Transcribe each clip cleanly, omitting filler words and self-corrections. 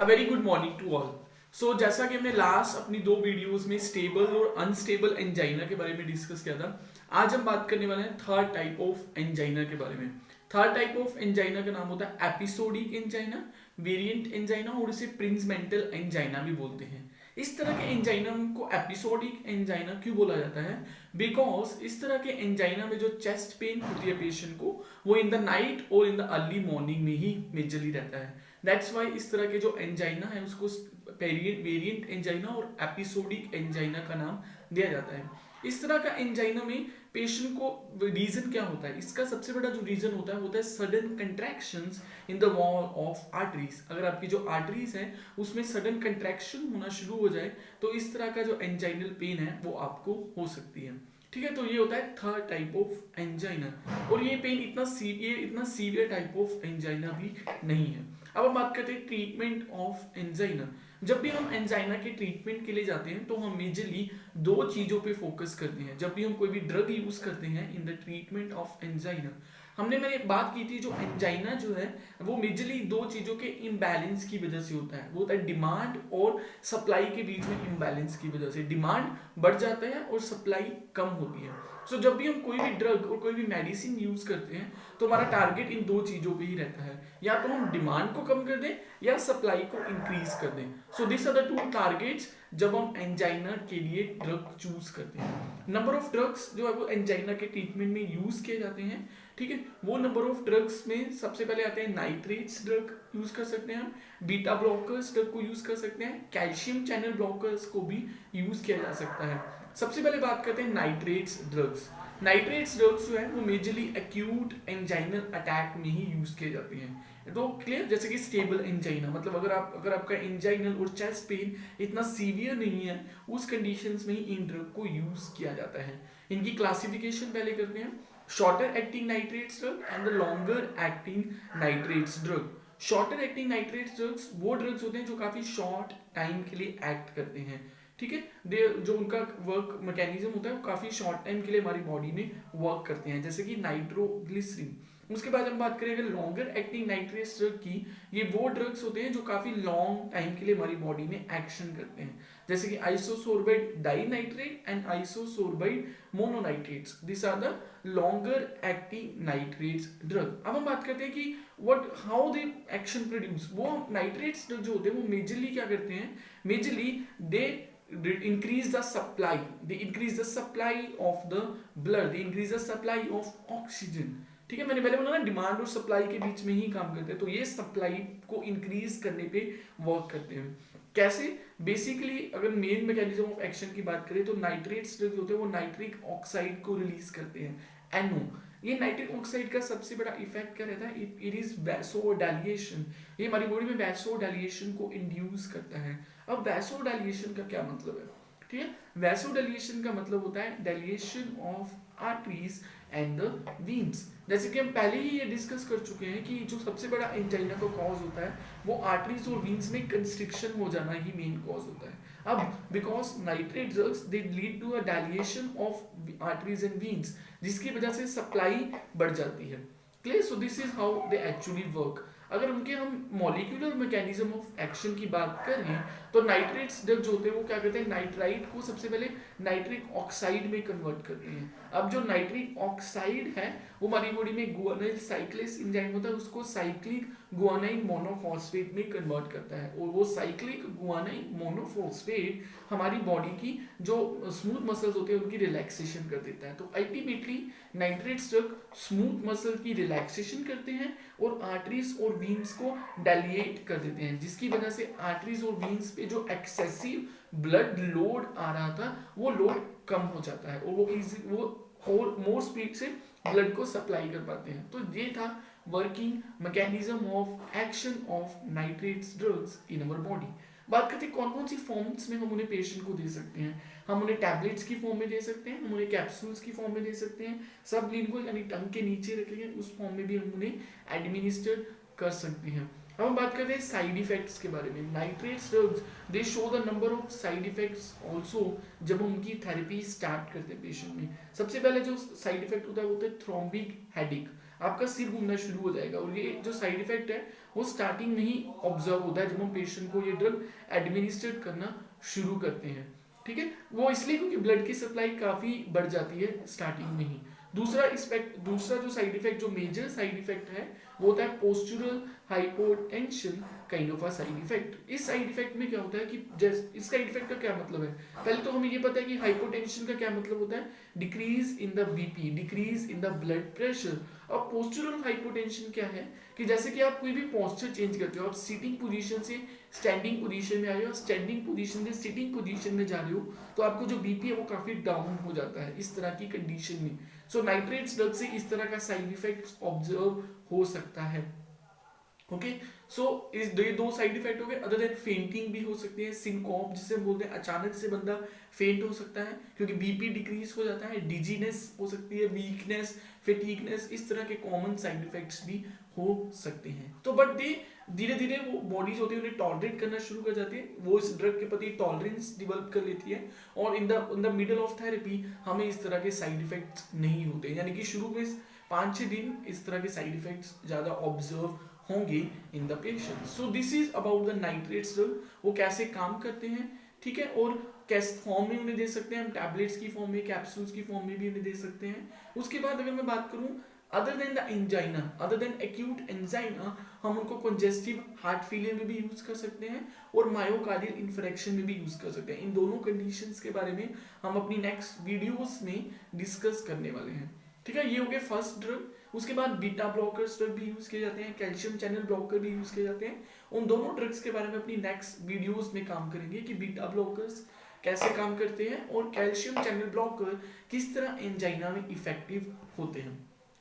A very good morning to all. So जैसा कि हमने लास्ट अपनी दो वीडियोस में स्टेबल और अनस्टेबल एंजाइना के बारे में डिस्कस किया था, आज हम बात करने वाले हैं थर्ड टाइप ऑफ एंजाइना के बारे में। थर्ड टाइप ऑफ एंजाइना का नाम होता है एपिसोडिक एंजाइना, वेरिएंट एंजाइना और इसे प्रिंसमेंटल एंजाइना भी बोलते हैं। इस तरह के एंजाइना को एपिसोडिक एंजाइना क्यों बोला जाता है? बिकॉज इस तरह के एंजाइना में जो चेस्ट पेन होती है पेशेंट को, वो इन द नाइट और इन द अर्ली मॉर्निंग में ही मेजरली रहता है। दैट्स वाई इस तरह के जो एंजाइना है उसको वेरिएंट एंजाइना और एपिसोडिक एंजाइना का नाम दिया जाता है। इस तरह का एंजाइना में पेशेंट को रीजन क्या होता है? इसका सबसे बड़ा जो रीजन होता है sudden contractions in the wall of arteries. अगर आपकी जो आर्टरीज है उसमें सडन कंट्रैक्शन होना शुरू हो जाए तो इस तरह का जो एंजाइनल पेन है वो आपको हो सकती है। ठीक है, तो ये होता है थर्ड टाइप ऑफ एंजाइना और ये पेन इतना सीवियर टाइप ऑफ एंजाइना भी नहीं है। अब हम बात करते हैं ट्रीटमेंट ऑफ एंजाइना। जब भी हम एंजाइना के ट्रीटमेंट के लिए जाते हैं तो हम मेजरली दो चीजों पे फोकस करते हैं। जब भी हम कोई भी ड्रग यूज करते हैं in the treatment of angina, मैंने बात की थी जो एंजाइना जो है वो मेजरली दो चीजों के इम्बैलेंस की वजह से होता है। वो होता है डिमांड और सप्लाई के बीच में इम्बैलेंस की वजह से। डिमांड बढ़ जाता है और सप्लाई कम होती है। सो जब भी हम कोई भी ड्रग और कोई भी मेडिसिन यूज करते हैं तो हमारा टारगेट इन दो चीजों पे ही रहता है, या तो हम डिमांड को कम कर दें या सप्लाई को इंक्रीज कर दें। So this are the two targets जब हम एंजाइना के लिए ड्रग चूज करते हैं। नंबर ऑफ ड्रग्स जो है वो एंजाइना के ट्रीटमेंट में यूज किए जाते हैं। ठीक है, वो नंबर ऑफ ड्रग्स में सबसे पहले आते हैं नाइट्रेट्स ड्रग यूज कर सकते हैं हम, बीटा ब्लॉकर्स ड्रग को यूज कर सकते हैं, कैल्शियम चैनल ब्लॉकर्स को भी यूज किया जा सकता है। सबसे पहले बात करते हैं नाइट्रेट्स ड्रग्स। नाइट्रेट्स ड्रग्स जो है वो मेजरली एक्यूट एंजाइनल अटैक में ही यूज किए जाते हैं। तो क्लियर, जैसे कि स्टेबल एंजाइना, मतलब अगर आपका एंजाइनल और चेस्ट पेन इतना सीवियर नहीं है, उस कंडीशंस में ही इन ड्रग को यूज किया जाता है। इनकी क्लासिफिकेशन पहले करते हैं, shorter acting nitrates drug and the longer acting nitrates drug. Shorter acting nitrates drugs वो ड्रग्स होते हैं जो काफी शॉर्ट टाइम के लिए एक्ट करते हैं। ठीक है, जो उनका वर्क मैकेनिज्म होता है वो काफी शॉर्ट टाइम के लिए हमारी बॉडी में वर्क करते हैं, जैसे कि नाइट्रोग्लिसरीन। उसके बाद हम बात करेंगे लॉन्गर एक्टिंग नाइट्रेट्स ड्रग की। ये वो ड्रग्स होते हैं जो काफी लॉन्ग टाइम के लिए हमारी बॉडी में एक्शन करते हैं, जैसे कि isosorbide dinitrate and isosorbide mononitrates. This are the longer acting nitrates drug. अब हम बात करते हैं कि हाउ दे एक्शन प्रोड्यूस। वो नाइट्रेट्स ड्रग जो होते हैं वो मेजरली क्या करते हैं? Majorly they increase the supply, they increase the supply of the blood, they increase the supply of oxygen। ठीक है, मैंने पहले बोला ना डिमांड और सप्लाई के बीच में ही काम करते हैं, तो ये सप्लाई को इंक्रीज करने पे वर्क करते हैं। कैसे? बेसिकली अगर मेन मैकेनिज्म ऑफ एक्शन की बात करें तो नाइट्रेट्स जो होते हैं वो नाइट्रिक ऑक्साइड को रिलीज करते हैं, NO। ये नाइट्रिक ऑक्साइड का सबसे बड़ा इफेक्ट क्या रहता है? It is vasodilation. ये हमारी बॉडी में वैसोडाइलेशन को इंड्यूस करता है। अब वैसोडाइलेशन का क्या मतलब है? ठीक है, वैसोडाइलेशन का मतलब होता है dilation of arteries and the veins. जैसे कि हम पहले ही ये डिस्कस कर चुके हैं कि जो सबसे बड़ा एंजाइना का कॉज होता है वो आर्टरीज और वीन्स में कंस्ट्रिक्शन हो जाना ही मेन कॉज होता है। अब because nitrate drugs they lead to a dilation of arteries and veins, जिसकी वजह से सप्लाई बढ़ जाती है। Clear? So this is how they actually work. अगर उनके हम मॉलिक्यूलर मैकेनिज्म ऑफ एक्शन की बात करें तो नाइट्रेट्स ड्रग जो होते हैं वो क्या करते हैं? नाइट्राइट को सबसे पहले नाइट्रिक ऑक्साइड में कन्वर्ट करते हैं। अब जो नाइट्रिक ऑक्साइड है वो हमारी बॉडी में गुआनाइल साइक्लेस एंजाइम होता है, उसको साइक्लिक गुआनाइन मोनोफॉस्फेट में कन्वर्ट करता है, और वो साइक्लिक गुआनाइन मोनोफॉस्फेट हमारी बॉडी की जो स्मूथ मसल्स होते हैं उनकी रिलैक्सेशन कर देता है। तो ultimately nitrates drug smooth muscle की रिलैक्सेशन करते हैं और आर्टरीज और वीन्स को डायलेट कर देते हैं, जिसकी वजह से आर्टरीज और वीन्स पे जो एक्सेसिव ब्लड लोड आ रहा था वो लोड कम हो जाता है और वो मोर स्पीड से ब्लड को सप्लाई कर पाते हैं। तो ये था working mechanism of action of nitrates drugs in our body. बात करते हैं कौन कौन सी फॉर्म्स में हम उन्हें पेशेंट को दे सकते हैं। हम उन्हें टैबलेट्स की फॉर्म में दे सकते हैं, हम उन्हें कैप्सूल्स की फॉर्म में दे सकते हैं, सबलिंगुअल यानी टंग के नीचे रखेंगे उस फॉर्म में भी हम उन्हें एडमिनिस्टर कर सकते हैं। अब हम बात करते हैं साइड इफेक्ट्स के बारे में। Nitrates drugs they show the number of side effects also जब हम उनकी थेरेपी स्टार्ट करते हैं पेशेंट में। सबसे पहले जो साइड इफेक्ट होता है वो होता है थ्रोम्बिक हेडेक। आपका सिर घूमना शुरू हो जाएगा और ये जो साइड इफेक्ट है वो स्टार्टिंग में ही ऑब्जर्व होता है जब हम पेशेंट को ये ड्रग एडमिनिस्ट्रेट करना शुरू करते हैं, ठीक है। वो इसलिए क्योंकि ब्लड की सप्लाई काफी बढ़ जाती है स्टार्टिंग में ही। दूसरा जो साइड इफेक्ट, जो मेजर साइड इफेक्ट है, वो होता है postural hypotension kind of a side effect. इस साइड इफेक्ट में क्या होता है कि इस साइड इफेक्ट का क्या मतलब है, पहले तो हमें ये पता है कि हाइपोटेंशन का क्या मतलब होता है, decrease in the BP, decrease in the blood pressure. अब पोस्चुरल हाइपोटेंशन क्या है कि जैसे कि आप कोई भी पोस्चर चेंज करते हो, आप सीटिंग पोजीशन से स्टैंडिंग पोजीशन में आए हो, स्टैंडिंग पोजीशन से सिटिंग पोजीशन में जा रहे हो, तो आपको जो बीपी है वो काफी डाउन हो जाता है इस तरह की कंडीशन में। सो नाइट्रेट्स ड्रग से इस तरह का साइड इफेक्ट ऑब्जर्व हो सकता है। ओके, सो इस ये दो साइड इफेक्ट हो गए। अदर देन फेंटिंग भी हो सकती है, सिंकॉप जिसे हम बोलते हैं, अचानक से बंदा फेंट हो सकता है क्योंकि बीपी डिक्रीज हो जाता है, डिजीनेस हो सकती है, वीकनेस, फेटीगनेस, इस तरह के कॉमन साइड इफेक्ट्स भी हो सकते हैं। तो बट दे धीरे धीरे वो बॉडीज होती है उन्हें टॉलरेट करना शुरू कर जाती है, वो इस ड्रग के प्रति टॉलरेंस डेवलप कर लेती है, और in the middle of therapy हमें इस तरह के साइड इफेक्ट्स नहीं होते, यानी कि शुरू में 5-6 दिन इस तरह के साइड इफेक्ट्स ज्यादा ऑब्जर्व होंगे in the patient. So this is about the nitrates drug, वो कैसे काम करते हैं, ठीक है, और कैसे फॉर्म में उन्हें दे सकते हैं हम, टैबलेट्स की फॉर्म में, कैप्सूल्स की फॉर्म में भी उन्हें दे सकते हैं। उसके बाद अगर मैं बात करूं, other than the angina, other than acute angina, हम उनको कंजेस्टिव हार्ट फेलियर में भी यूज कर सकते हैं और मायोकार्डियल इन्फ्रेक्शन में भी यूज कर सकते हैं। इन दोनों कंडीशंस के बारे में हम अपनी नेक्स्ट वीडियोस में डिस्कस करने वाले हैं, ठीक है। ये हो गया फर्स्ट ड्रग। उसके बाद बीटा ब्लॉकर्स ड्रग भी यूज किए जाते हैं, कैल्शियम चैनल ब्लॉकर भी यूज किए जाते हैं। उन दोनों ड्रग्स के बारे में अपनी नेक्स्ट वीडियोस में काम करेंगे कि बीटा ब्लॉकर्स कैसे काम करते हैं और कैल्शियम चैनल ब्लॉकर किस तरह एंजाइना में इफेक्टिव होते हैं,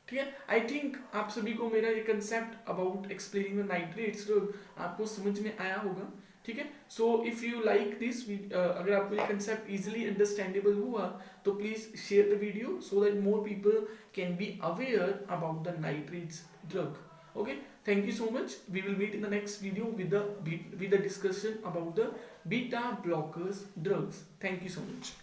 ठीक है। आई थिंक आप सभी को मेरा ये concept about explaining the nitrates drug आपको समझ में आया होगा, ठीक है। So if you like this, अगर आपको ये कंसेप्ट इजीली अंडरस्टैंडेबल हुआ तो please share the video so that more people can be aware about the nitrates drug. Okay, thank you so much. We will meet in the next video with the discussion about the beta blockers drugs. Thank you so much.